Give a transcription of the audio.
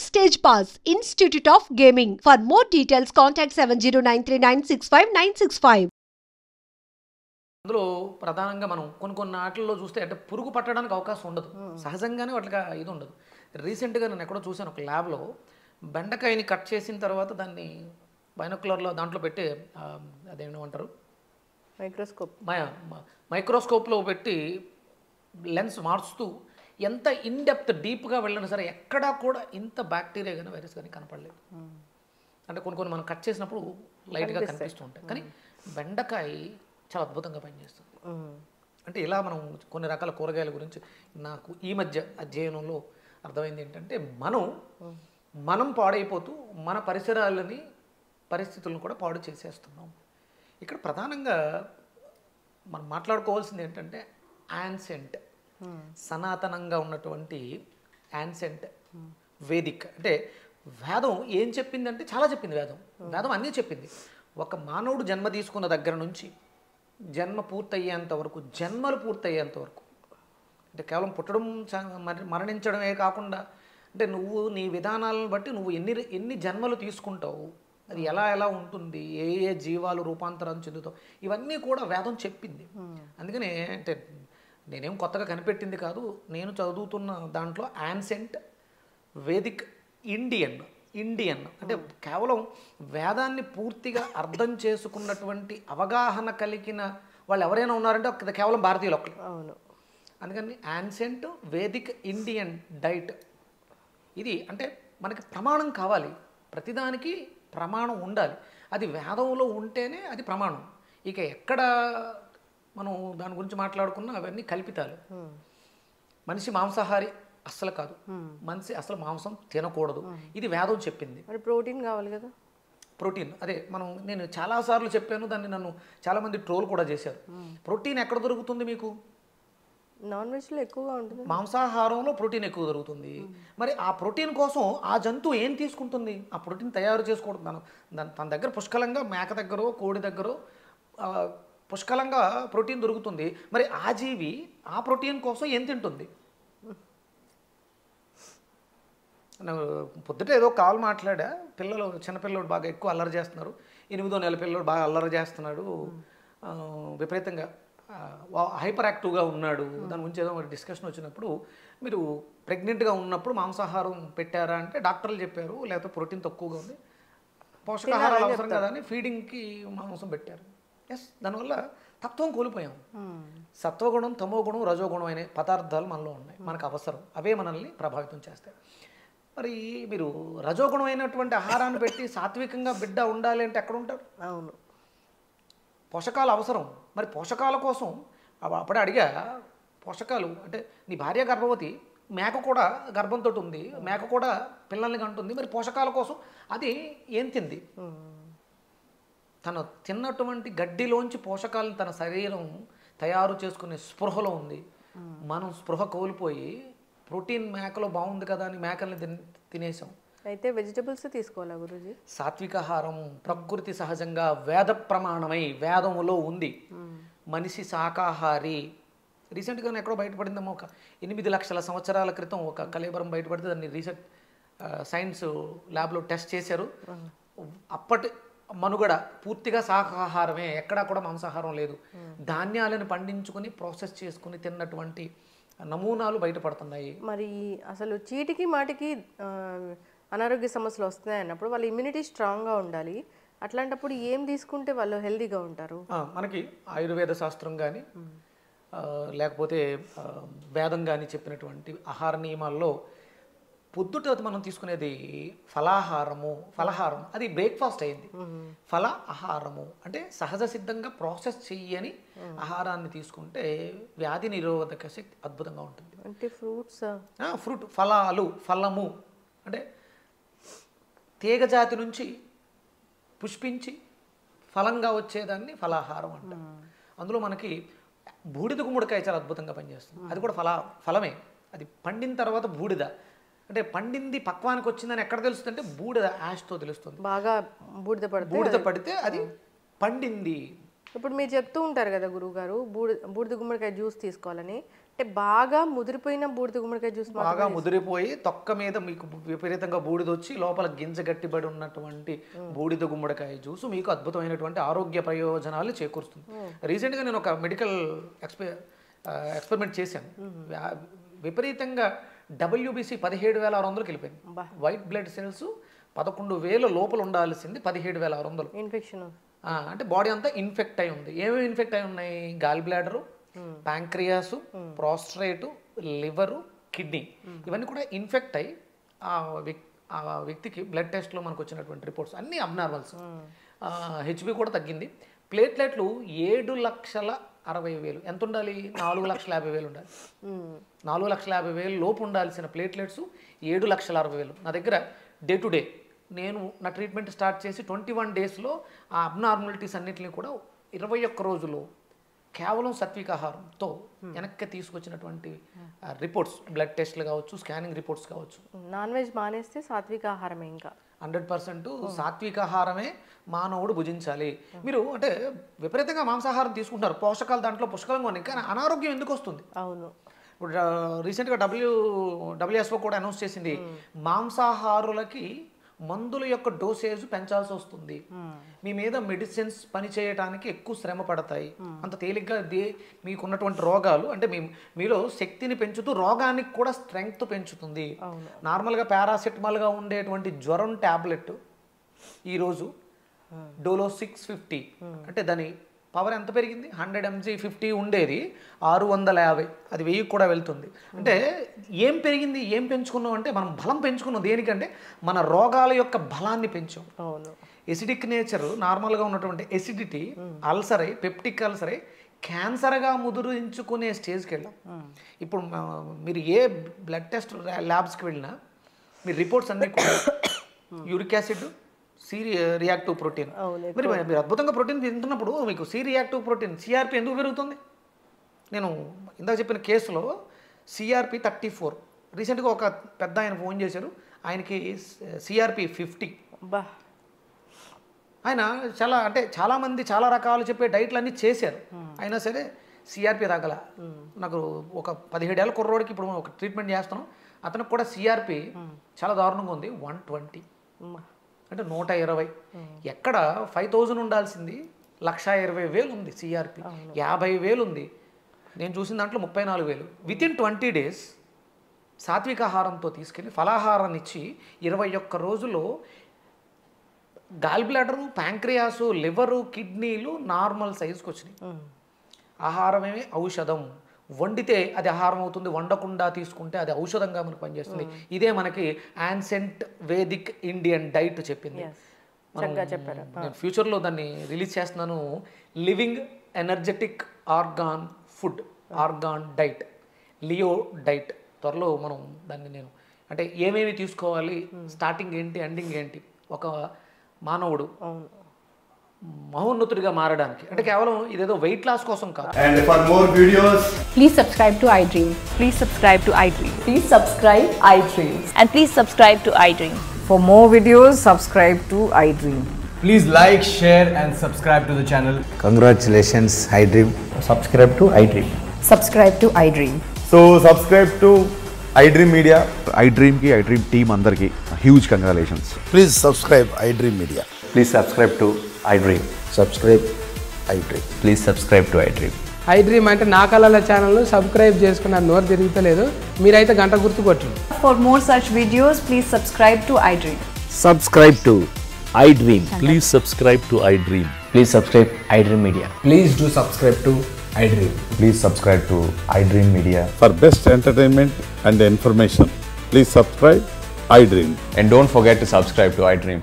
Backstage Pass, Institute of Gaming. For more details, contact 70939659659. అందులో ప్రధానంగా మనం కొన్ని ఆటల్లో చూస్తే అంటే పురుగు పట్టడానికి అవకాశం ఉండదు, సహజంగానే వాటికి ఇది ఉండదు. రీసెంట్గా నేను ఎక్కడో చూశాను, ఒక ల్యాబ్లో బెండకాయని కట్ చేసిన తర్వాత దాన్ని బైనోక్యులర్లో దాంట్లో పెట్టి అదేమంటారు మైక్రోస్కోప్లో పెట్టి లెన్స్ మార్చుతూ ఎంత ఇన్డెప్త్ డీప్గా వెళ్ళినా సరే ఎక్కడా కూడా ఇంత బ్యాక్టీరియా కానీ వైరస్ కానీ కనపడలేదు. అంటే కొన్ని మనం కట్ చేసినప్పుడు లైట్గా కనిపిస్తూ ఉంటాయి, కానీ బెండకాయ చాలా అద్భుతంగా పనిచేస్తుంది. అంటే ఇలా మనం కొన్ని రకాల కూరగాయల గురించి నాకు ఈ మధ్య అధ్యయనంలో అర్థమైంది ఏంటంటే మనం పాడైపోతూ మన పరిస్థితులను కూడా పాడు చేసేస్తున్నాం. ఇక్కడ ప్రధానంగా మనం మాట్లాడుకోవాల్సింది ఏంటంటే యాన్సెంట్, సనాతనంగా ఉన్నటువంటి యాన్సెంట్ వేదిక్. అంటే వేదం ఏం చెప్పిందంటే చాలా చెప్పింది. వేదం అన్నీ చెప్పింది. ఒక మానవుడు జన్మ తీసుకున్న దగ్గర నుంచి జన్మ పూర్తయ్యేంత వరకు, జన్మలు పూర్తయ్యేంత వరకు, అంటే కేవలం పుట్టడం మరణించడమే కాకుండా, అంటే నువ్వు నీ విధానాలను బట్టి నువ్వు ఎన్ని జన్మలు తీసుకుంటావు, అది ఎలా ఉంటుంది, ఏ జీవాలు రూపాంతరం చెందుతావు, ఇవన్నీ కూడా వేదం చెప్పింది. అందుకనే అంటే నేనేం కొత్తగా కనిపెట్టింది కాదు, నేను చదువుతున్న దాంట్లో యాన్సెంట్ వేదిక్ ఇండియన్ అంటే కేవలం వేదాన్ని పూర్తిగా అర్థం చేసుకున్నటువంటి అవగాహన కలిగిన వాళ్ళు ఎవరైనా ఉన్నారంటే కేవలం భారతీయులు ఒక్కరు. అవును. అందుకని యాన్సెంట్ వేదిక్ ఇండియన్ డైట్ ఇది. అంటే మనకి ప్రమాణం కావాలి, ప్రతిదానికి ప్రమాణం ఉండాలి. అది వేదంలో ఉంటేనే అది ప్రమాణం. ఇక ఎక్కడ మనం దాని గురించి మాట్లాడుకున్నా అవన్నీ కల్పితాలు. మనిషి మాంసాహారి అస్సలు కాదు, మనిషి అసలు మాంసం తినకూడదు, ఇది వేదం చెప్పింది. మరి ప్రోటీన్ కావాలి కదా. ప్రోటీన్ అదే నేను చాలాసార్లు చెప్పాను, దాన్ని నన్ను చాలామంది ట్రోల్ కూడా చేశారు. ప్రోటీన్ ఎక్కడ దొరుకుతుంది మీకు? నాన్ వెజ్లో ఎక్కువగా ఉంటుంది, మాంసాహారంలో ప్రోటీన్ ఎక్కువ దొరుకుతుంది. మరి ఆ ప్రోటీన్ కోసం ఆ జంతువు ఏం తీసుకుంటుంది? ఆ ప్రోటీన్ తయారు చేసుకోవడం తన దగ్గర పుష్కలంగా మేక దగ్గర కోడి దగ్గర పుష్కలంగా ప్రోటీన్ దొరుకుతుంది. మరి ఆ జీవి ఆ ప్రోటీన్ కోసం ఏం తింటుంది? పొద్దుట ఏదో కాల్ మాట్లాడా, చిన్నపిల్లడు బాగా ఎక్కువ అల్లరి చేస్తున్నారు, 8వ నెల పిల్లడు బాగా అల్లరి చేస్తున్నాడు, విపరీతంగా హైపర్ యాక్టివ్గా ఉన్నాడు, దాని గురించి ఏదో డిస్కషన్ వచ్చినప్పుడు, మీరు ప్రెగ్నెంట్గా ఉన్నప్పుడు మాంసాహారం పెట్టారా అంటే డాక్టర్లు చెప్పారు, లేకపోతే ప్రోటీన్ తక్కువగా ఉంది, పోషకాహారాలు అవసరం కదా అని ఫీడింగ్కి మాంసం పెట్టారు. ఎస్, దానివల్ల తత్వం కోల్పోయాం. సత్వగుణం, తమోగుణం, రజోగుణం అనే పదార్థాలు మనలో ఉన్నాయి, మనకు అవసరం, అవే మనల్ని ప్రభావితం చేస్తాయి. మరి మీరు రజోగుణం అయినటువంటి ఆహారాన్ని పెట్టి సాత్వికంగా బిడ్డ ఉండాలి అంటే ఎక్కడ ఉంటారు? అవును, పోషకాలు అవసరం. మరి పోషకాల కోసం అప్పుడే అడిగా, పోషకాలు అంటే నీ భార్య గర్భవతి, మేక కూడా గర్భంతో ఉంది, మేక కూడా పిల్లల్ని కంటుంది, మరి పోషకాల కోసం అది ఏం తింది? తను తిన్నటువంటి గడ్డిలోంచి పోషకాలను తన శరీరం తయారు చేసుకునే స్పృహలో ఉంది. మనం స్పృహ కోల్పోయి ప్రోటీన్ మేకలో బాగుంది కదా అని మేకల్ని తినేసాం. అయితే వెజిటబుల్స్ తీసుకోవాలా గురూజీ? సాత్వికాహారం ప్రకృతి సహజంగా వేద ప్రమాణమై వేదములో ఉంది. మనిషి శాకాహారి. రీసెంట్గా ఎక్కడో బయటపడిందేమో, ఒక 8 లక్షల సంవత్సరాల క్రితం ఒక కళేబరం బయటపడితే దాన్ని రీసెంట్ సైన్స్ ల్యాబ్లో టెస్ట్ చేశారు. అప్పటి మనుగడ పూర్తిగా శాకాహారమే, ఎక్కడా కూడా మాంసాహారం లేదు. ధాన్యాలను పండించుకొని ప్రాసెస్ చేసుకుని తిన్నటువంటి నమూనాలు బయటపడుతున్నాయి. మరి అసలు చీటికి మాటికి అనారోగ్య సమస్యలు వస్తున్నాయి అన్నప్పుడు వాళ్ళ ఇమ్యూనిటీ స్ట్రాంగ్గా ఉండాలి. అట్లాంటప్పుడు ఏం తీసుకుంటే వాళ్ళు హెల్తీగా ఉంటారు? మనకి ఆయుర్వేద శాస్త్రం కానీ లేకపోతే వేదం కానీ చెప్పినటువంటి ఆహార నియమాల్లో పొద్దుట మనం తీసుకునేది ఫలహారం, అది బ్రేక్ఫాస్ట్ అయింది. ఫల ఆహారము అంటే సహజ సిద్ధంగా ప్రాసెస్ చెయ్యని ఆహారాన్ని తీసుకుంటే వ్యాధి నిరోధక శక్తి అద్భుతంగా ఉంటుంది. అంటే ఫ్రూట్ ఫలము అంటే తీగజాతి నుంచి పుష్పించి ఫలంగా వచ్చేదాన్ని ఫలాహారం అంట. అందులో మనకి బూడిద గుమ్మడికాయ చాలా అద్భుతంగా పనిచేస్తుంది. అది కూడా ఫలమే. అది పండిన తర్వాత బూడిద, అంటే పండింది పక్వానికి వచ్చిందని ఎక్కడ తెలుస్తుంది అంటే బూడిద యాష్తో తెలుస్తుంది. బాగా బూడిద పడితే అది పండింది. ఇప్పుడు మీరు చెప్తూ ఉంటారు కదా గురువు గారు, బూడిద గుమ్మడికాయ జ్యూస్ తీసుకోవాలని. అంటే బాగా ముదిరిపోయిన బూడిద గుమ్మడికాయ జ్యూస్ బాగా ముదిరిపోయి తొక్క మీద మీకు విపరీతంగా బూడిద వచ్చి లోపల గింజ గట్టిబడి ఉన్నటువంటి బూడిద గుమ్మడికాయ జ్యూస్ మీకు అద్భుతమైనటువంటి ఆరోగ్య ప్రయోజనాలు చేకూరుస్తుంది. రీసెంట్గా నేను ఒక మెడికల్ ఎక్స్పెరిమెంట్ చేశాను. విపరీతంగా WBC 17,600కి వెళ్ళిపోయింది. వైట్ బ్లడ్ సెల్స్ 11,000 లోపల ఉండాల్సింది 17,600. ఇన్ఫెక్షన్ అంటే బాడీ అంతా ఇన్ఫెక్ట్ అయి ఉంది. ఏమేమి ఇన్ఫెక్ట్ అయి ఉన్నాయి? Gall bladder, pancreas, prostate, liver, kidney ఇవన్నీ కూడా ఇన్ఫెక్ట్ అయ్యి ఆ వ్యక్తికి బ్లడ్ టెస్ట్లో మనకు వచ్చినటువంటి రిపోర్ట్స్ అన్నీ అబ్నార్మల్స్. HB కూడా తగ్గింది. ప్లేట్లెట్లు 7,60,000 ఎంత ఉండాలి? 4,50,000 ఉండాలి. 4,50,000 లోపు ఉండాల్సిన ప్లేట్లెట్స్ 7,60,000. నా దగ్గర డే టు డే నేను నా ట్రీట్మెంట్ స్టార్ట్ చేసి 21 డేస్లో ఆ అబ్నార్మాలిటీస్ అన్నింటినీ కూడా 21 రోజులు కేవలం సాత్విక ఆహారంతో వెనక్కి తీసుకొచ్చినటువంటి రిపోర్ట్స్, బ్లడ్ టెస్ట్లు కావచ్చు, స్కానింగ్ రిపోర్ట్స్ కావచ్చు. నాన్ వెజ్ మానేస్తే సాత్విక ఆహారమే ఇంకా 100% సాత్విక ఆహారమే మానవుడు భుజించాలి. మీరు అంటే విపరీతంగా మాంసాహారం తీసుకుంటారు, పోషకాలు దాంట్లో పుష్కలంగా ఉన్నాయి, కానీ అనారోగ్యం ఎందుకు వస్తుంది? అవును. ఇప్పుడు రీసెంట్గా WHO కూడా అనౌన్స్ చేసింది, మాంసాహారులకి మందుల యొక్క డోసేజ్ పెంచాల్సి వస్తుంది. మీ మీద మెడిసిన్స్ పనిచేయడానికి ఎక్కువ శ్రమ పడతాయి. అంత తేలిగ్గా మీకున్నటువంటి రోగాలు అంటే మీలో శక్తిని పెంచుతూ రోగానికి కూడా స్ట్రెంగ్త్ పెంచుతుంది. నార్మల్గా పారాసెటమాల్గా ఉండేటువంటి జ్వరం ట్యాబ్లెట్ ఈరోజు డోలో 650 అంటే దాని పవర్ ఎంత పెరిగింది? 100 mg 50 ఉండేది 650, అది 1000 కూడా వెళ్తుంది. అంటే ఏం పెరిగింది? ఏం పెంచుకున్నాం అంటే మనం బలం పెంచుకున్నాం. దేనికంటే మన రోగాల యొక్క బలాన్ని పెంచాం. ఎసిడిక్ నేచర్ నార్మల్గా ఉన్నటువంటి ఎసిడిటీ అల్సర్ అయి పెప్టిక్ అల్సర్ అయి క్యాన్సర్గా ముద్రించుకునే స్టేజ్కి వెళ్ళాం. ఇప్పుడు మీరు ఏ బ్లడ్ టెస్ట్ ల్యాబ్స్కి వెళ్ళినా మీ రిపోర్ట్స్ అన్నీ కూడా uric acid, C reactive protein. మీరు అద్భుతంగా ప్రోటీన్ తింటున్నప్పుడు మీకు సి రియాక్టివ్ ప్రోటీన్ CRP ఎందుకు పెరుగుతుంది? నేను ఇందాక చెప్పిన కేసులో CRP 34. రీసెంట్గా ఒక పెద్ద ఆయన ఫోన్ చేశారు, ఆయనకి CRP 50. ఆయన చాలామంది చాలా రకాలు చెప్పే డైట్లు అన్నీ చేశారు, అయినా సరే CRP తగ్గల. నాకు ఒక 17 ఏళ్ళ కుర్రోడికి ఇప్పుడు ఒక ట్రీట్మెంట్ చేస్తున్నాం, అతనికి కూడా CRP చాలా దారుణంగా ఉంది, 120 అంటే 120. ఎక్కడ 5,000 ఉండాల్సింది 1,20,000 ఉంది CRP, 50,000 ఉంది. నేను చూసిన దాంట్లో 34,000. వితిన్ 20 డేస్ సాత్విక ఆహారంతో తీసుకెళ్ళి ఫలాహారాన్ని ఇచ్చి 21 రోజుల్లో గాల్ బ్లాడరు, ప్యాంక్రియాసు, లివరు, కిడ్నీలు నార్మల్ సైజుకి వచ్చినాయి. ఆహారమే ఔషధం. వండితే అది ఆహారం అవుతుంది, వండకుండా తీసుకుంటే అది ఔషధంగా మనకు పనిచేస్తుంది. ఇదే మనకి యాన్సెంట్ వేదిక్ ఇండియన్ డైట్ చెప్పింది. నేను ఫ్యూచర్లో దాన్ని రిలీజ్ చేస్తున్నాను, living energetic organ food, organ diet, Leo diet. త్వరలో మనం దాన్ని నేను అంటే ఏమేమి తీసుకోవాలి, స్టార్టింగ్ ఏంటి, ఎండింగ్ ఏంటి, ఒక మానవుడు మహోన్నతుడిగా మారడానికి అంటే కేవలం ఇదేదో వెయిట్ లాస్ కోసం కాదు. And for more videos, please subscribe to iDream. Please subscribe to iDream. Please subscribe iDream. And please subscribe to iDream. For more videos, subscribe to iDream. please like, share and subscribe to the channel. Congratulations, iDream. Subscribe to iDream. Subscribe to iDream. So subscribe to iDream Media. iDream ki iDream team andarki huge congratulations. Please subscribe iDream Media. Please subscribe to iDream. Subscribe iDream. Please subscribe to iDream. iDream అంటే నా కళల channel subscribe చేసుకున్న నోరు తిరుగుతలేదు, మీరైతే గంట గుర్తు కొట్టండి. For more such videos, please subscribe to iDream. Subscribe to iDream. Please subscribe to iDream. Please subscribe iDream Media. Please do subscribe to iDream. Please subscribe to iDream Media. For best entertainment and information, please subscribe iDream. And don't forget to subscribe to iDream.